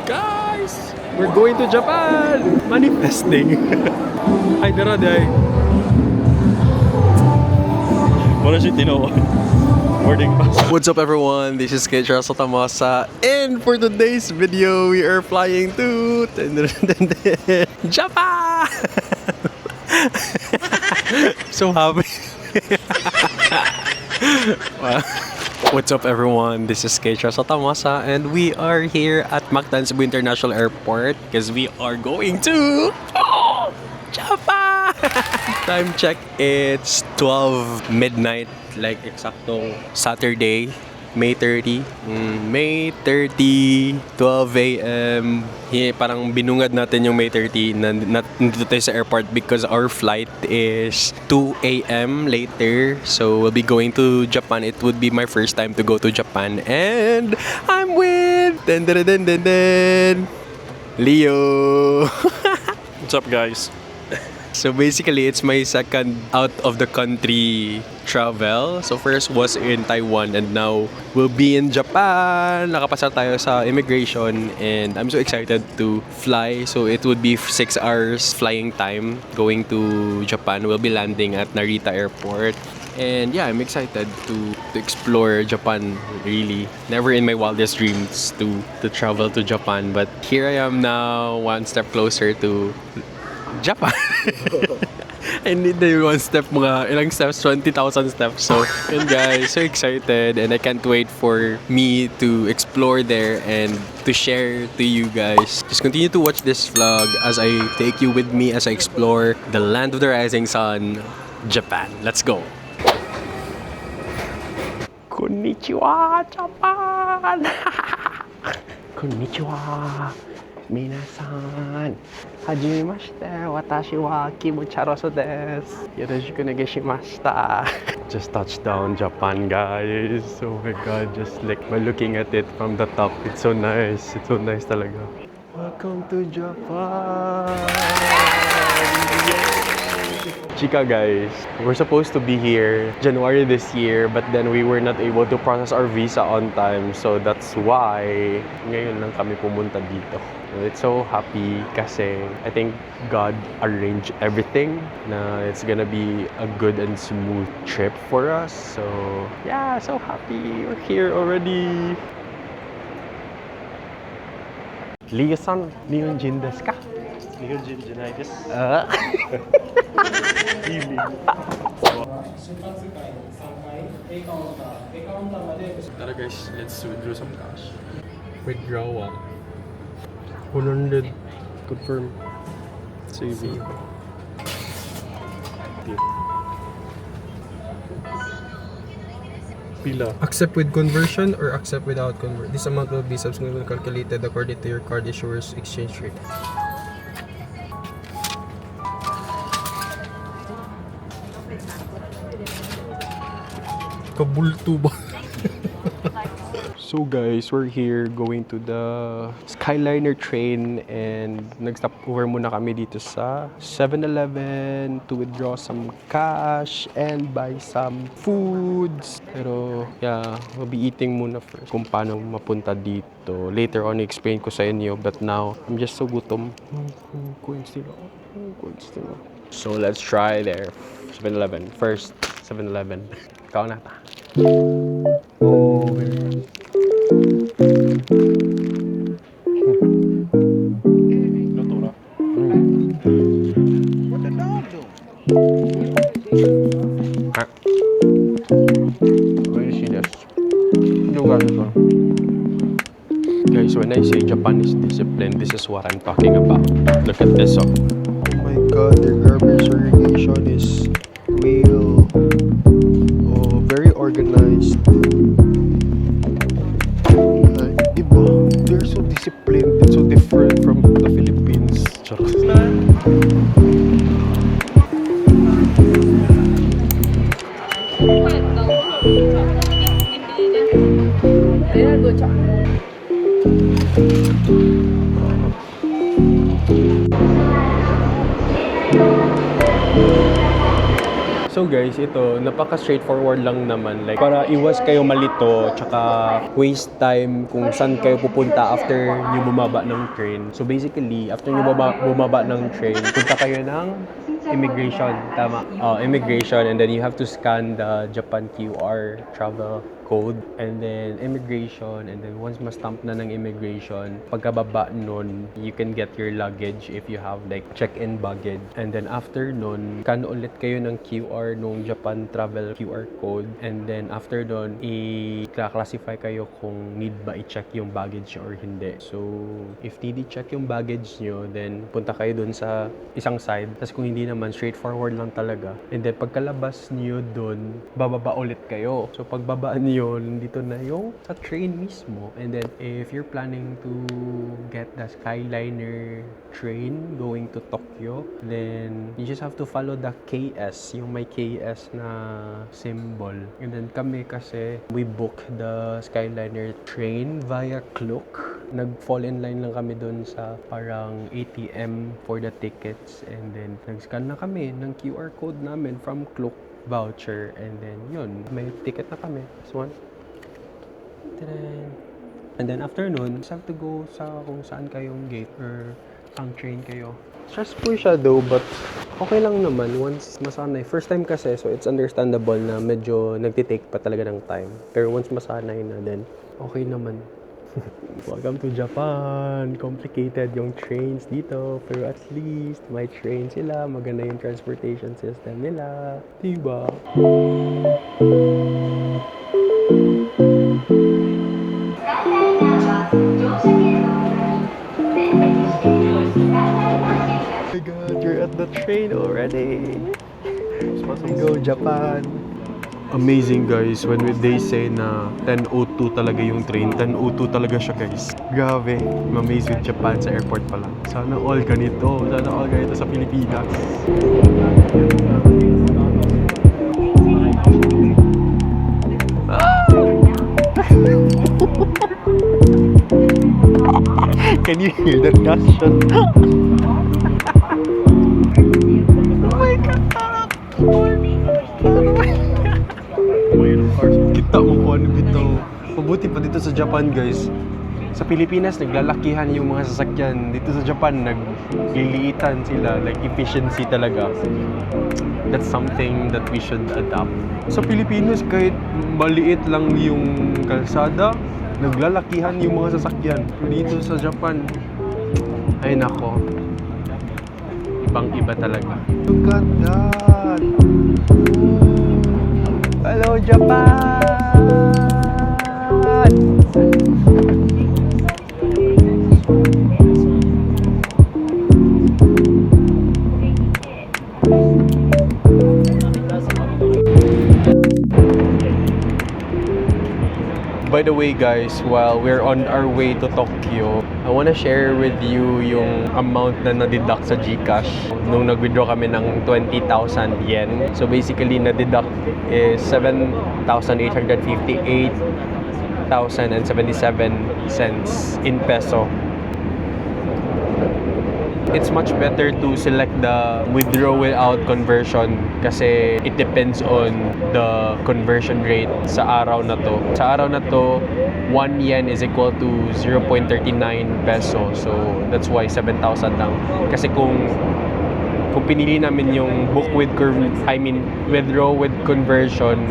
Guys, we're going to Japan! Manifesting. Ay, tara, day. Wala siya tinawa. Boarding pass. What's up, everyone? This is Kate Charles Otamasa, and for today's video, we are flying to Japan! So happy. Wow. What's up, everyone? This is Keitra Sotamasa, and we are here at Mactan Cebu International Airport because we are going to Japan. Time check, it's 12 midnight, like exacto Saturday, May 30. May 30, 12 a.m. Parang binungad natin yung May 30 na nandito tayo sa airport because our flight is 2 a.m. later. So we'll be going to Japan. It would be my first time to go to Japan. And I'm with Leo. What's up, guys? So basically, it's my second out of the country travel. So first was in Taiwan and now we'll be in Japan. Nakapasa tayo sa immigration and I'm so excited to fly. So it would be 6 hours flying time going to Japan. We'll be landing at Narita Airport. And yeah, I'm excited to explore Japan, really. Never in my wildest dreams to travel to Japan. But here I am now, one step closer to Japan. I need the one step, mga ilang steps, 20,000 steps. So, yun guys, so excited and I can't wait for me to explore there and to share to you guys. Just continue to watch this vlog as I take you with me as I explore the land of the rising sun, Japan. Let's go! Konnichiwa, Japan! Konnichiwa! Minasan, hajimemashite, watashi wa Kimocharoso desu. Yoroshiku onegaishimashita. Just touched down Japan, guys. Oh my god, just like by looking at it from the top, it's so nice. It's so nice talaga. Welcome to Japan! Chika, guys, we're supposed to be here January this year, but then we were not able to process our visa on time. So that's why ngayon lang kami pumunta dito. It's so happy kasi I think God arranged everything na it's gonna be a good and smooth trip for us. So yeah, so happy we're here already. Leo-san, Nihonjin desu ka? Nihonjin janai desu. Tara guys, let's withdraw some cash. Withdraw 100. Confirm. CV. Pila. Accept with conversion or accept without conversion. This amount will be subsequently calculated according to your card issuer's exchange rate. Kabulto ba? So guys, we're here going to the Skyliner train and nag-stop over muna kami dito sa 7-Eleven to withdraw some cash and buy some foods. Pero yeah, we'll be eating muna first kung paano mapunta dito. Later on, i-explain ko sa inyo, but now, I'm just so gutom. So let's try there. 7-Eleven. First, 7-Eleven. Ikaw na ta. Guys, when I say Japan is disciplined, this is what I'm talking about. Look at this. Oh my god, their garbage segregation is real. Oh, very organized. Diba? They're so disciplined. It's so different from the Philippines. Charot. So guys, ito, napaka-straightforward lang naman. Like, para iwas kayo malito, tsaka waste time kung saan kayo pupunta after nyo bumaba ng train. So basically, after nyo bumaba ng train, punta kayo ng immigration. Tama. Immigration, and then you have to scan the Japan QR travel code, and then immigration, and then once ma-stamp na ng immigration, pagkababa nun, you can get your luggage if you have like check-in baggage. And then after nun, scan ulit kayo ng QR nung Japan travel QR code, and then after nun, i-classify kayo kung need ba i-check yung baggage or hindi. So, if need i-check yung baggage nyo, then punta kayo dun sa isang side. Tapos kung hindi naman, straightforward lang talaga. And then pagkalabas nyo dun, bababa ulit kayo. So, pagbabaan nyo, dito na yung sa train mismo. And then, if you're planning to get the Skyliner train going to Tokyo, then you just have to follow the KS, yung may KS na symbol. And then kami kasi, we book the Skyliner train via Klook. Nag-fall in line lang kami dun sa parang ATM for the tickets. And then, nag-scan na kami ng QR code namin from Klook voucher, and then yun, may ticket na kami. This one. Ta-da! And then after nun, just have to go sa kung saan kayong gate or ang train kayo. Stressful siya though, but okay lang naman once masanay. First time kasi, so it's understandable na medyo nagtitake pa talaga ng time. Pero once masanay na, then okay naman. Welcome to Japan! Complicated yung trains dito, pero at least may train sila, maganda yung transportation system nila. Diba? Oh my god, you're at the train already! Go Japan! Amazing guys, when they say na 10:02 talaga yung train, 10:02 talaga siya guys. Grabe, ma-amaze with Japan sa airport pa lang. Sana all ganito sa Pilipinas. Can you hear that cushion? Oh my god! Kita mo kung ano dito. Mabuti pa dito sa Japan guys. Sa Pilipinas, naglalakihan yung mga sasakyan. Dito sa Japan, nagliliitan sila. Like efficiency talaga. That's something that we should adapt. Sa Pilipinas, kahit maliit lang yung kalsada, naglalakihan yung mga sasakyan. Dito sa Japan, ay nako, ibang-iba talaga. Look at that! Hello, Japan! By the way guys, while we're on our way to Tokyo, I wanna share with you yung amount na na-deduct sa GCash nung nag-withdraw kami ng 20,000 yen. So basically, na-deduct is 7,858,077 cents in peso. It's much better to select the withdraw without conversion kasi it depends on the conversion rate sa araw na to. Sa araw na to, 1 yen is equal to 0.39 peso. So that's why 7,000 lang. Kasi kung pinili namin yung book with withdraw with conversion,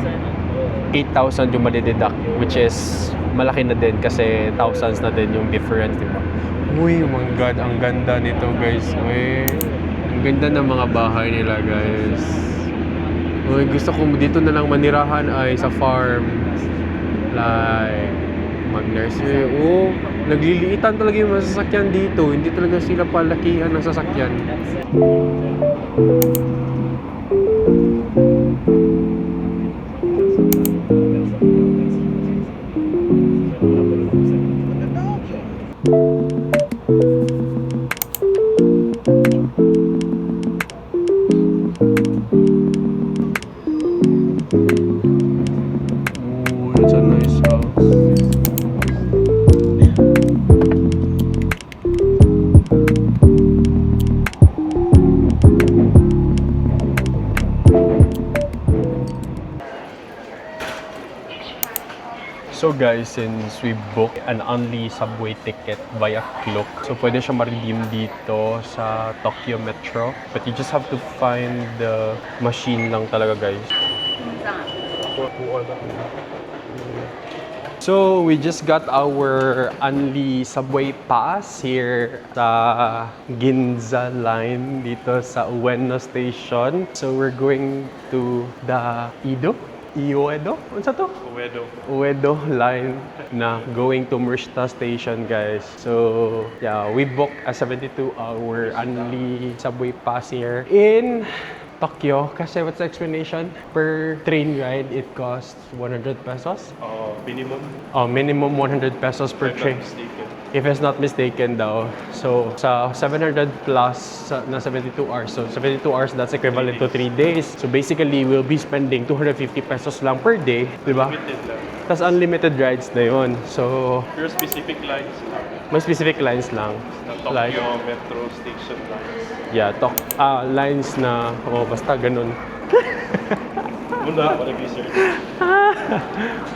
8,000 yung madideduct, which is malaki na din kasi thousands na din yung difference, diba? Uy, oh my god, ang ganda nito guys. Uy, ang ganda ng mga bahay nila guys. Uy, gusto kong dito na lang manirahan ay sa farm. Like, mag-nursery. Oh, nagliliitan talaga yung mga sasakyan dito. Hindi talaga sila palakihan ng sasakyan. It's a nice house. So guys, since we booked an only subway ticket via Klook, so pwede siya ma-redeem dito sa Tokyo Metro. But you just have to find the machine lang talaga, guys. So we just got our only subway pass here sa Ginza line dito sa Ueno Station. So we're going to the Uedo? Ano sa to? Uedo line na going to Murshita Station, guys. So, yeah, we booked a 72-hour only subway pass here in Tokyo. Kasi what's the explanation? Per train ride, it costs 100 pesos? Minimum. Minimum 100 pesos per train. If it's not mistaken daw. So, sa 700 plus na 72 hours. So, 72 hours, that's equivalent to 3 days. So, basically, we'll be spending 250 pesos lang per day. Diba? Limited lang. Tapos unlimited rides na yun. So, Pero specific lines lang. may specific lines lang. Na Tokyo Metro Station lines. Yeah, lines na, basta ganun. Muna, wala research.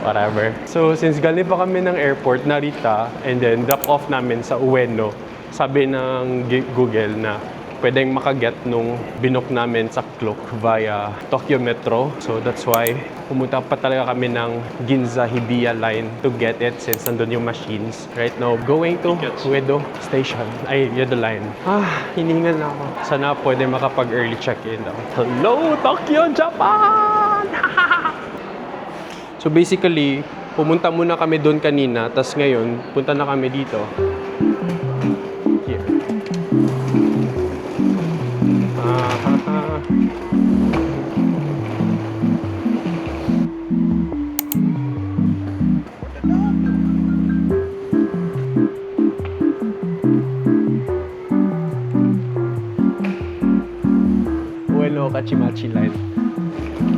Whatever. So, since galing pa kami ng airport, Narita, and then drop off namin sa Ueno, sabi ng Google na pwedeng makaget nung binook namin sa Klook via Tokyo Metro. So, that's why pumunta pa talaga kami ng Ginza Hibiya line to get it since nandun yung machines. Right now, going to Uedo Station. Ay, Uedo line. Hiningal na ako. Sana pwede makapag-early check-in daw. Hello, Tokyo, Japan! So basically, pumunta muna kami doon kanina, tas ngayon, punta na kami dito. Here. Ueno Kachimachi line.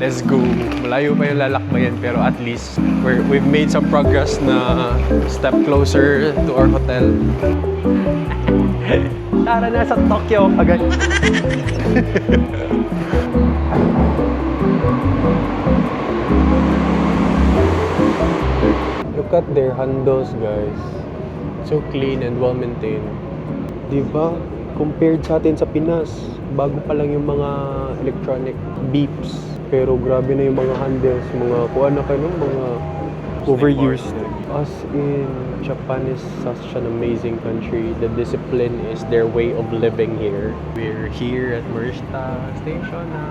Let's go. Malayo pa yung lalakbayan pero at least we've made some progress na step closer to our hotel. Tara na sa Tokyo agad. Look at their handles, guys. So clean and well maintained. Diba? Compared sa atin sa Pinas, bago pa lang yung mga electronic beeps. Pero grabe na yung mga handles, mga kuha na kayo, mga overused. As in, Japan is such an amazing country. The discipline is their way of living here. We're here at Murshita Station na.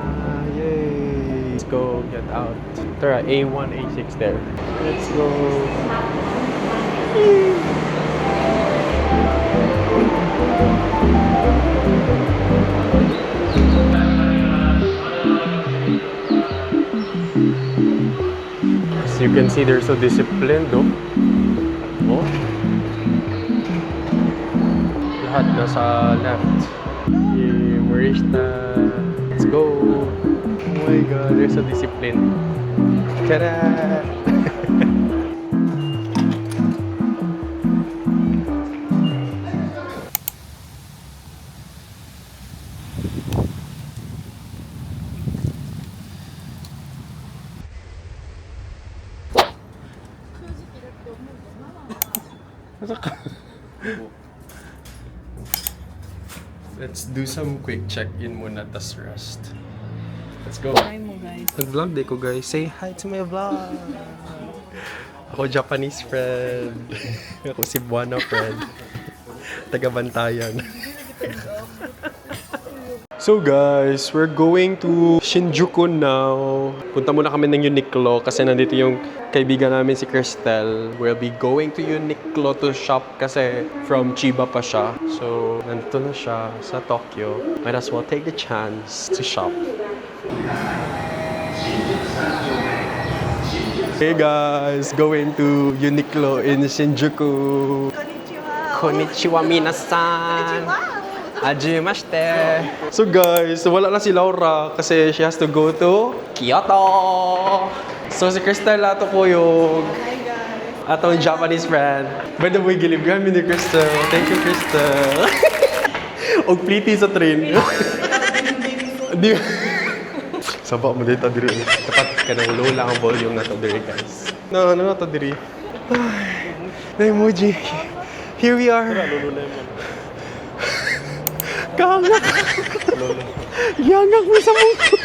Yay! Let's go get out. Tara, A1, A6 there. Let's go. As you can see, they're so disciplined, oh. Oh. Lahat nasa left. Yeah, Murshita. Let's go. Oh my god, they're so disciplined. Ta-da! Let's do some quick check-in muna, tas rest. Let's go. Hi mo, guys. Nag-vlog day ko, guys. Say hi to my vlog. Ako Japanese friend. Ako Cebuano friend. Taga-Bantayan. So guys, we're going to Shinjuku now. Punta muna kami ng Uniqlo kasi nandito yung kaibigan namin si Cristel. We'll be going to Uniqlo to shop kasi from Chiba pa siya. So, nandito na siya sa Tokyo. Might as well take the chance to shop. Hey guys, going to Uniqlo in Shinjuku. Konnichiwa minasan. Hajimashite. So guys, wala na si Laura kasi she has to go to Kyoto. So si Cristel ato po yung atong Japanese friend. By the way, gilib kami ni Cristel. Thank you, Cristel. Og pliti sa train. Di Saba mo dito diri. Dapat ka nang low lang ang volume na to diri, guys. No, to diri. The emoji. Here we are. Lululemon. Kangak. Yangak mo sa mukha.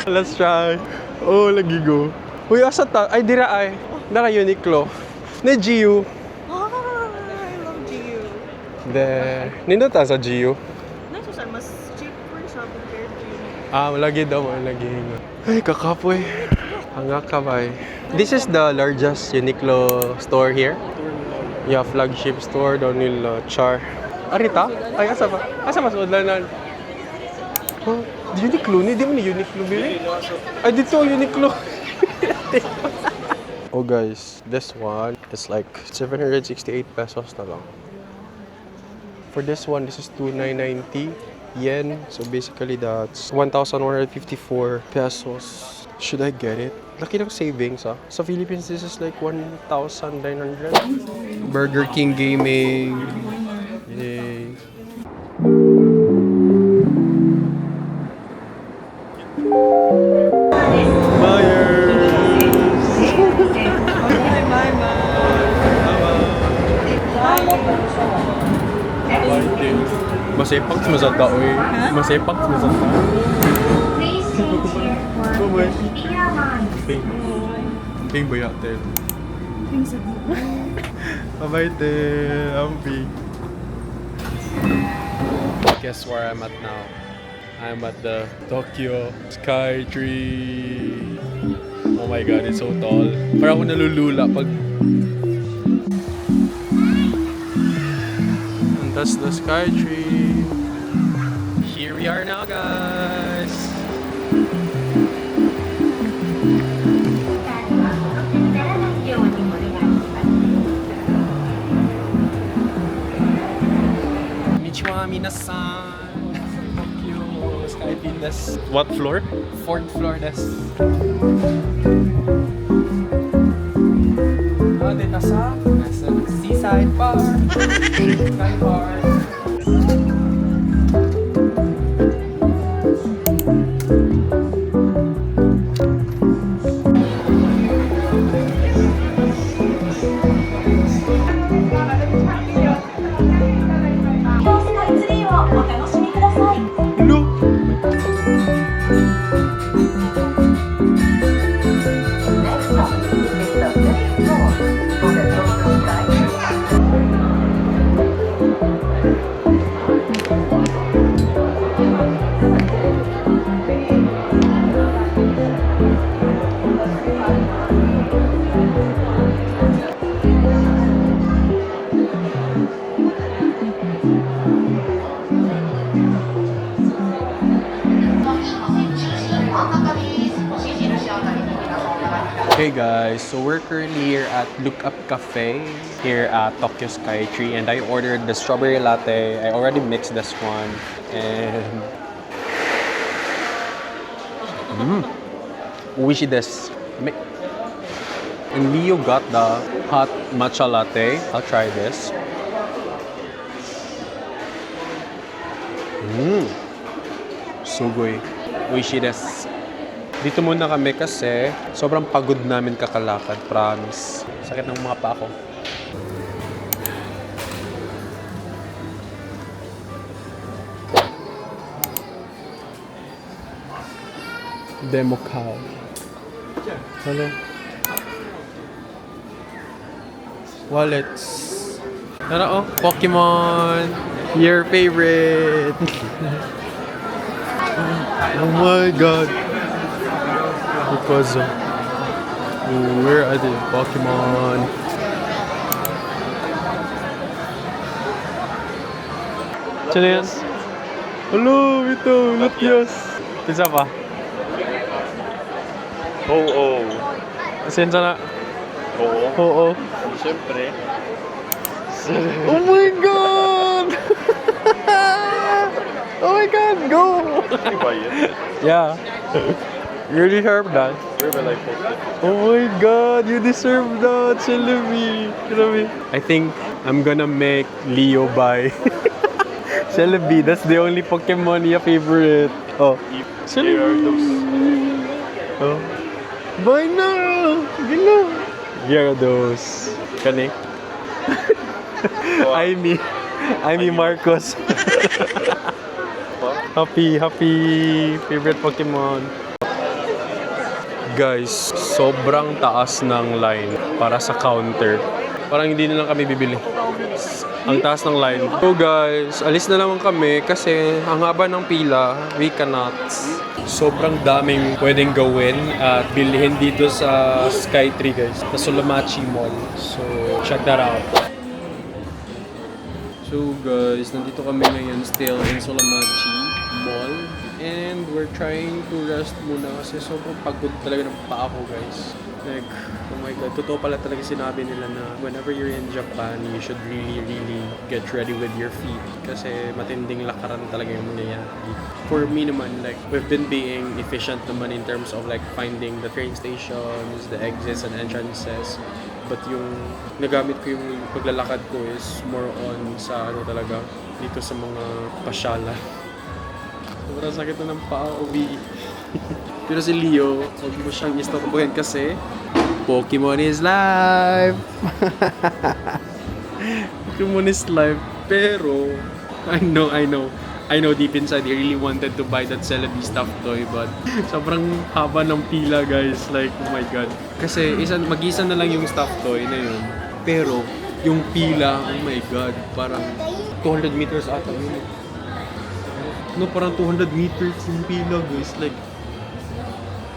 Let's try. Oh, lagi go. Uy, asa ta? Ay, dira ay. Naka Uniqlo. Na GU. Ah, I love GU. There. Nindot ta sa GU. Nice, sir. Mas cheap po siya compared to Uniqlo. Malagi daw. Malagi. Ay, kakapoy. Hangak ka ba? This is the largest Uniqlo store here. Yeah, flagship store doon nila Char. Arita? Ay, asa ba? Asa mas udlanan? Oh, Uniqlo ni? Di mo ni Uniqlo bili? Ay, dito Uniqlo. Oh guys, this one is like 768 pesos na lang. For this one, this is 2,990 yen. So basically that's 1,154 pesos. Should I get it? Laki ng savings ah. Sa Philippines, this is like 1,900. Burger King Gaming. Yay. Masepak mo sa tao eh. Masepak mo sa tao. Ping. Ping ba yatin? Ping sa Mabaite. Ampi. Guess where I'm at now? I'm at the Tokyo Sky Tree. Oh my god, it's so tall. Parang ako nalulula pag... And that's the Sky Tree. Here we are now, guys. Konnichiwa, minasan. Tokyo Sky Fitness. What floor? 4th floor desu. Dito sa Seaside Park. Sky Park. Hey guys, so we're currently here at Look Up Cafe here at Tokyo Sky Tree, and I ordered the strawberry latte. I already mixed this one, and Uishi desu. And Leo got the hot matcha latte. I'll try this. Sugoi. Uishi desu. Dito muna kami kasi sobrang pagod namin kakalakad, promise. Sakit ng mga paa ko. Demo cow. Hello. Wallets. Tara oh, Pokemon. Your favorite. Oh my god. Because where are the Pokemon? Sino yan? Hello, ito, Latias. Pizza pa? Oo. Pasensya na. Oo. Oo. Siyempre. Oh my god! Oh my god, go! Di ba yun? Yeah. You deserve that. Where will I post it? Oh my god, you deserve that, Celebi. I think I'm gonna make Leo buy Celebi. That's the only Pokemon niya favorite. Oh, Celebi. Oh, buy na! Gino! Gyarados. Kani? Amy Marcos. Happy favorite Pokemon. Guys, sobrang taas ng line para sa counter. Parang hindi na lang kami bibili. Ang taas ng line. So guys, alis na naman kami kasi ang haba ng pila, we cannot. Sobrang daming pwedeng gawin at bilhin dito sa Skytree guys, sa Sulamachi Mall. So, check that out. So guys, nandito kami ngayon still in Sulamachi Mall. And we're trying to rest muna kasi sobrang pagod talaga ng paa ko guys. Like, oh my god, totoo pala talaga sinabi nila na whenever you're in Japan, you should really get ready with your feet kasi matinding lakaran talaga yung mangyayari. For me naman, like, we've been being efficient naman in terms of like finding the train stations, the exits and entrances. But yung nagamit ko yung paglalakad ko is more on sa ano talaga, dito sa mga pasyalan. Sobrang sakit na ng paa, Obi. Pero si Leo, huwag mo siyang istorbohin kasi Pokemon is live! Pokemon is live. Pero, I know deep inside, he really wanted to buy that Celebi stuffed toy, but sobrang haba ng pila, guys. Like, oh my god. Kasi mag-isa na lang yung stuffed toy na yun. Pero, yung pila, oh my god, parang 200 meters ata yun. No, parang 200 meters yung pila, guys. Like,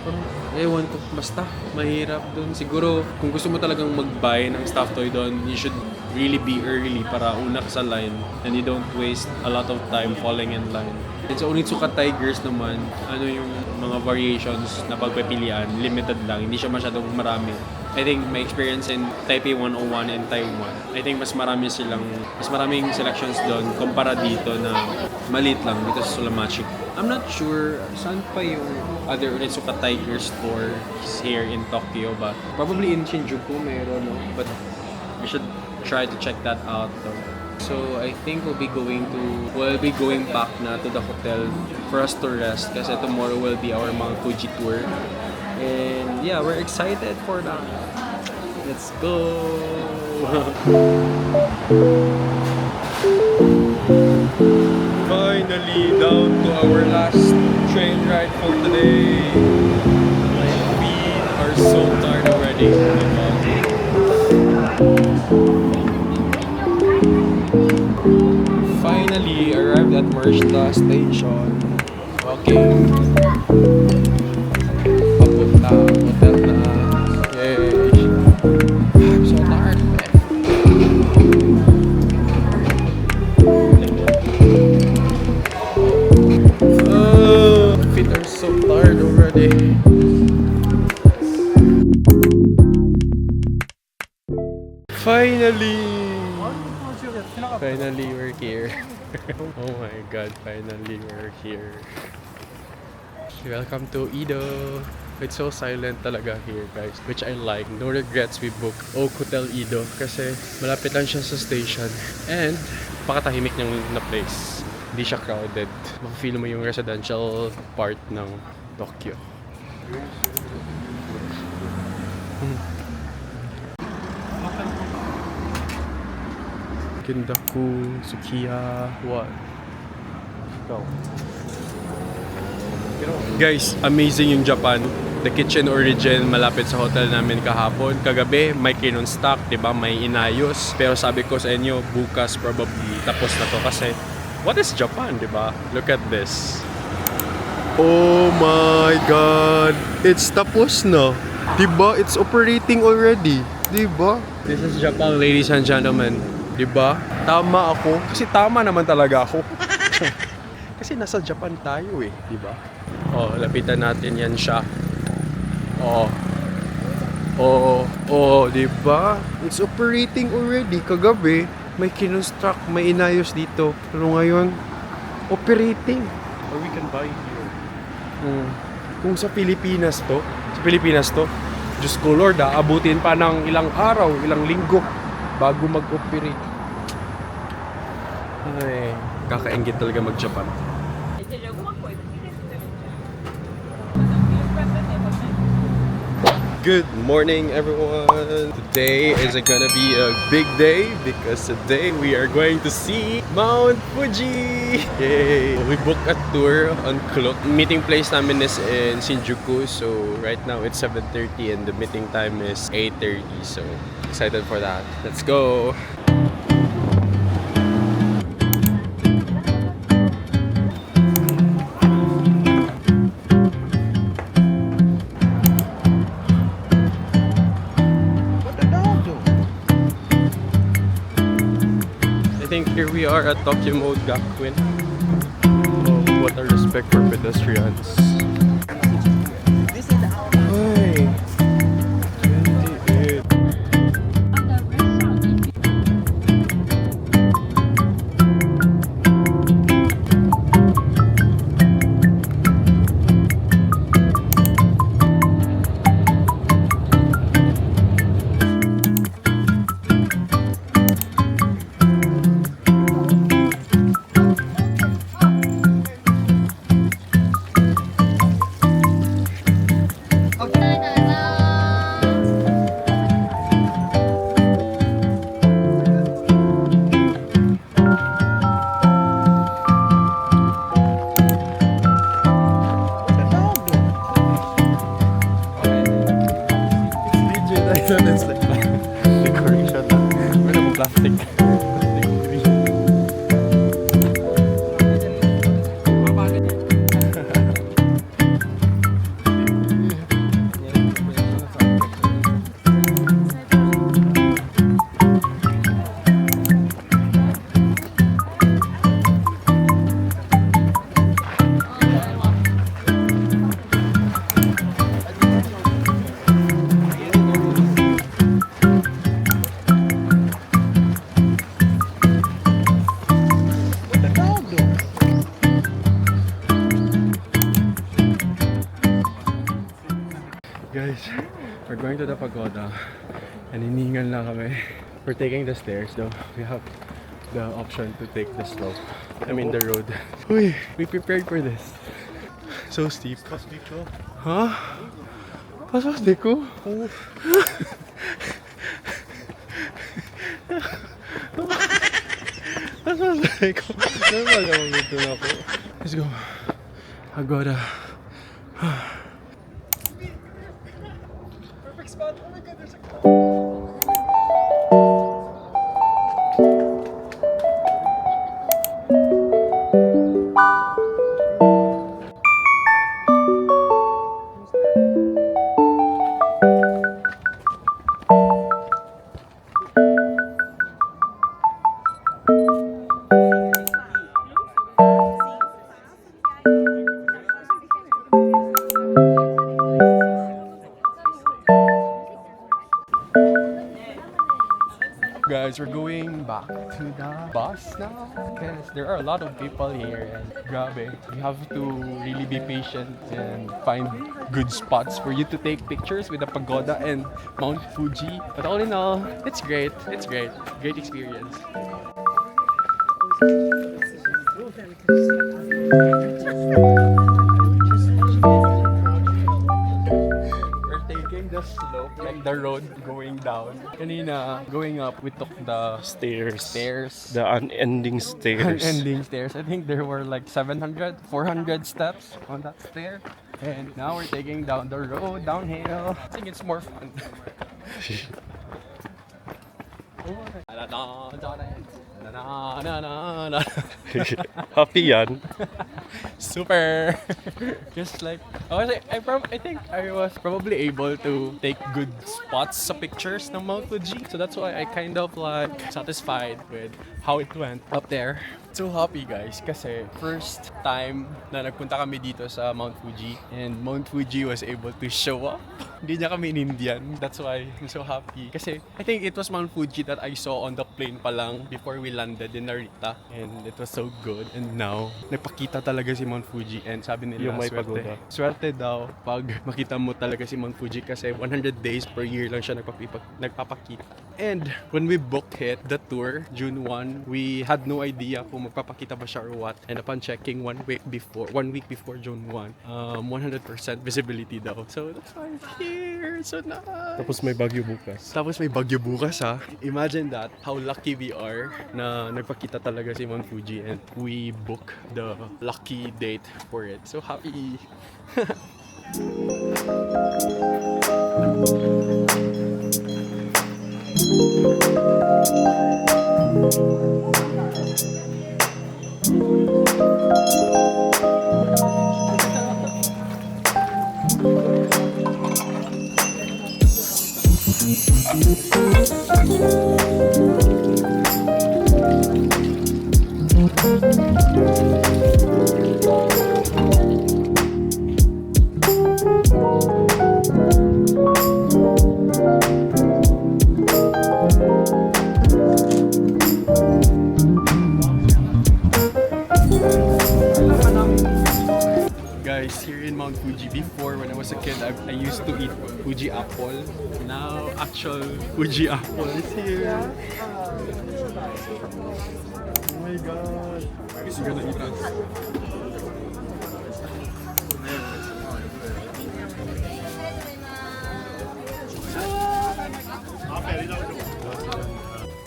parang, ewan ko, basta, mahirap dun. Siguro, kung gusto mo talagang mag-buy ng stuffed toy doon, you should really be early para una ka sa line and you don't waste a lot of time falling in line. And so, Onitsuka Tigers naman, ano yung mga variations na pagpipilian, limited lang, hindi siya masyadong marami. I think my experience in Taipei 101 and Taiwan, I think mas maraming selections doon kumpara dito na maliit lang dito sa Sulamachi. I'm not sure saan pa yung other Onitsuka Tiger store here in Tokyo, but probably in Shinjuku mayroon, no? But we should try to check that out though. So I think we'll be going back na to the hotel for us to rest kasi tomorrow will be our Mount Fuji tour. And yeah, we're excited for that. Let's go! Finally, down to our last train ride for today. My feet are so tired already. Finally, arrived at Marshta Station. Walking. Papunta, hotel na. Yay! I'm so tired, man. Feet are so tired already. Finally, we're here. Oh my god, finally we're here. Welcome to Edo. It's so silent talaga here, guys, which I like. No regrets, we booked Oak Hotel Edo kasi malapit lang siya sa station and pakatahimik niyang na place. Hindi siya crowded. Makafeel mo yung residential part ng Tokyo. Kindaku, Tsukiya, what? Go. Guys, amazing yung Japan. The Kitchen Origin malapit sa hotel namin kahapon. Kagabi, may kinon stock, diba? May inayos. Pero sabi ko sa inyo, bukas probably tapos na to kasi what is Japan, diba? Look at this. Oh my God! It's tapos na. Diba? It's operating already. Diba? This is Japan, ladies and gentlemen. Diba? Tama ako. Kasi tama naman talaga ako. Kasi nasa Japan tayo eh. Diba? Oh, lapitan natin yan siya. Oh, diba? It's operating already. Kagabi, may kinonstruct, may inayos dito. Pero ngayon, operating. Or we can buy here. Kung sa Pilipinas to, Diyos ko Lord, abutin pa ng ilang araw, ilang linggo bago mag-operate. Ay, kakaingit talaga mag-Japan. Good morning, everyone. Today is gonna be a big day because today we are going to see Mount Fuji. Yay! We booked a tour on Klook. Meeting place namin is in Shinjuku. So right now it's 7:30 and the meeting time is 8:30. So excited for that. Let's go. I think here we are at Tokyo Mode Gakuen. Oh, what a respect for pedestrians. Ay, 28. It's like decoration lang. Wala mo plastic. Guys, we're going to the pagoda and hinihingal na kami. We're taking the stairs though. We have the option to take the slope. I mean the road. Uy, we prepared for this. So steep. Huh? Pasok deko? Pasok deko? Normal naman dito na ako. Let's go. Pagoda. Guys, we're going back to the bus now because there are a lot of people here and grabe, you have to really be patient and find good spots for you to take pictures with the pagoda and Mount Fuji. But all in all, it's great. It's great. Great experience. The slope, like the road going down. Kanina, going up, we took the Stairs. stairs. The unending stairs. Unending stairs. I think there were like 700, 400 steps on that stair. And now we're taking down the road, downhill. I think it's more fun. Happy yan. Super. Just like I think I was probably able to take good spots sa pictures ng Mount Fuji. So that's why I kind of like satisfied with how it went up there. So happy guys kasi first time na nagpunta kami dito sa Mount Fuji and Mount Fuji was able to show up. Hindi niya kami inindian. That's why I'm so happy. Kasi I think it was Mount Fuji that I saw on the plane pa lang before we landed in Narita. And it was so good. And now, nagpakita talaga si Mount Fuji. And sabi nila, Yung may pagoda. Swerte daw pag makita mo talaga si Mount Fuji kasi 100 days per year lang siya nagpapakita. And when we booked it, the tour, June 1, we had no idea kung magpapakita ba siya or what. And upon checking 1 week before June 1, 100% visibility daw. So that's why I'm here. So nice. Tapos may bagyo bukas. Tapos may bagyo bukas ha. Imagine that, how lucky we are na nagpakita talaga si Mount Fuji and we book the lucky date for it. So happy! Guys, here in Mount Fuji, before when I was a kid, I used to eat Fuji apple. Now, actual Fuji apple is here. Oh my god. You're gonna eat us.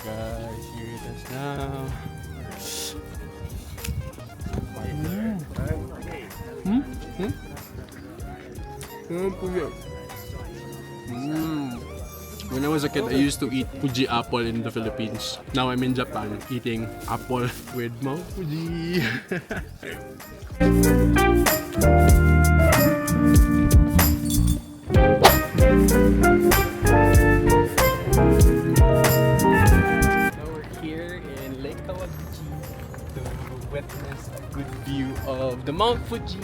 Guys, here it is now. When I was a kid, I used to eat Fuji apple in the Philippines. Now I'm in Japan eating apple with Mount Fuji. Now we're here in Lake Kawaguchi to witness a good view of the Mount Fuji.